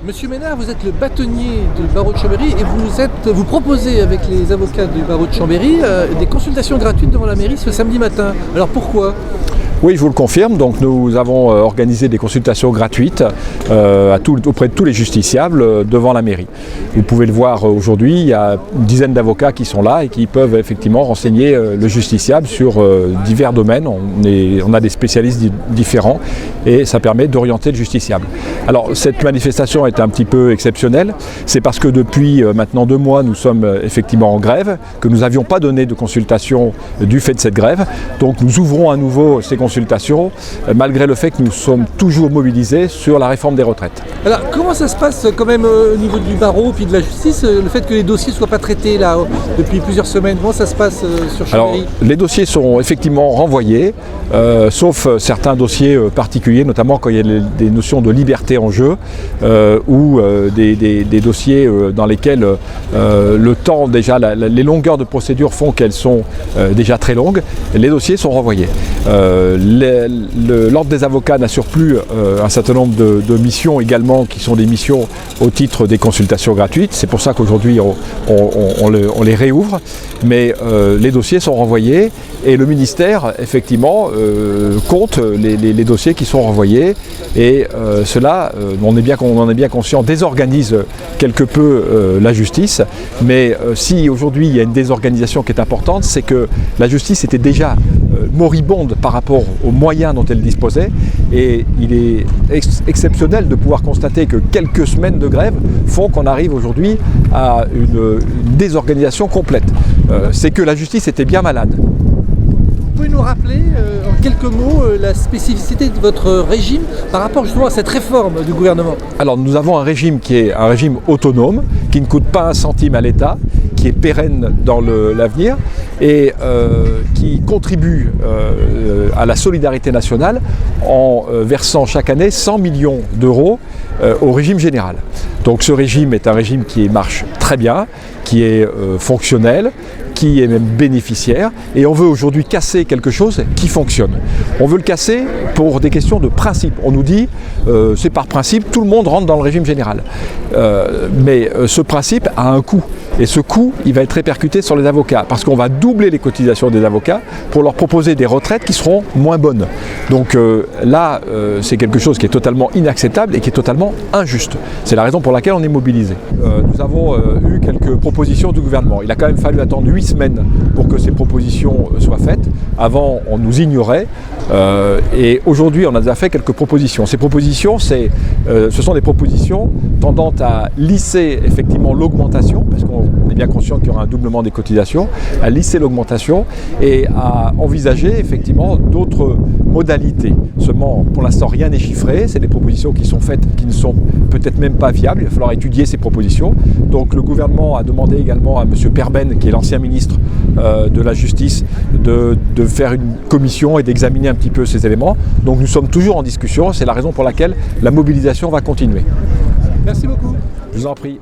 Monsieur Ménard, vous êtes le bâtonnier du barreau de Chambéry et vous proposez avec les avocats du barreau de Chambéry des consultations gratuites devant la mairie ce samedi matin. Alors pourquoi ? Oui, je vous le confirme. Donc, nous avons organisé des consultations gratuites auprès de tous les justiciables devant la mairie. Vous pouvez le voir aujourd'hui, il y a une dizaine d'avocats qui sont là et qui peuvent effectivement renseigner le justiciable sur divers domaines. On a des spécialistes différents et ça permet d'orienter le justiciable. Alors, cette manifestation est un petit peu exceptionnelle. C'est parce que depuis maintenant 2 mois, nous sommes effectivement en grève, que nous n'avions pas donné de consultation du fait de cette grève. Donc, nous ouvrons à nouveau ces consultations, malgré le fait que nous sommes toujours mobilisés sur la réforme des retraites. Alors comment ça se passe quand même au niveau du barreau puis de la justice, le fait que les dossiers ne soient pas traités là depuis plusieurs semaines, comment ça se passe sur Chambéry ? Alors, les dossiers sont effectivement renvoyés, sauf certains dossiers particuliers, notamment quand il y a des notions de liberté en jeu, ou des dossiers dans lesquels le temps, déjà les longueurs de procédure font qu'elles sont déjà très longues, les dossiers sont renvoyés. L'ordre des avocats n'assure plus un certain nombre de missions également qui sont des missions au titre des consultations gratuites. C'est pour ça qu'aujourd'hui on les réouvre, mais les dossiers sont renvoyés et le ministère effectivement compte les dossiers qui sont renvoyés et cela, on en est bien conscient, désorganise quelque peu la justice, mais si aujourd'hui il y a une désorganisation qui est importante, c'est que la justice était déjà moribonde par rapport aux moyens dont elle disposait et il est exceptionnel de pouvoir constater que quelques semaines de grève font qu'on arrive aujourd'hui à une désorganisation complète. C'est que la justice était bien malade. Vous pouvez nous rappeler en quelques mots la spécificité de votre régime par rapport justement à cette réforme du gouvernement ? Alors nous avons un régime qui est un régime autonome, qui ne coûte pas un centime à l'État, qui est pérenne dans l'avenir et qui contribue à la solidarité nationale en versant chaque année 100 millions d'euros au régime général. Donc ce régime est un régime qui marche très bien, qui est fonctionnel, qui est même bénéficiaire, et on veut aujourd'hui casser quelque chose qui fonctionne. On veut le casser pour des questions de principe. On nous dit, c'est par principe, tout le monde rentre dans le régime général. Mais ce principe a un coût, et ce coût, il va être répercuté sur les avocats, parce qu'on va doubler les cotisations des avocats pour leur proposer des retraites qui seront moins bonnes. Donc là, c'est quelque chose qui est totalement inacceptable et qui est totalement injuste. C'est la raison pour laquelle on est mobilisé. Nous avons eu quelques propositions du gouvernement. Il a quand même fallu attendre 8 semaines pour que ces propositions soient faites. Avant, on nous ignorait et aujourd'hui, on a déjà fait quelques propositions. Ces propositions, ce sont des propositions tendant à lisser effectivement l'augmentation, parce qu'on est bien conscient qu'il y aura un doublement des cotisations, à lisser l'augmentation et à envisager effectivement d'autres modalités. Seulement, pour l'instant, rien n'est chiffré. C'est des propositions qui sont faites, qui ne sont peut-être même pas viables. Il va falloir étudier ces propositions. Donc le gouvernement a demandé également à M. Perben, qui est l'ancien ministre de la Justice, de faire une commission et d'examiner un petit peu ces éléments. Donc nous sommes toujours en discussion. C'est la raison pour laquelle la mobilisation va continuer. Merci beaucoup. Je vous en prie.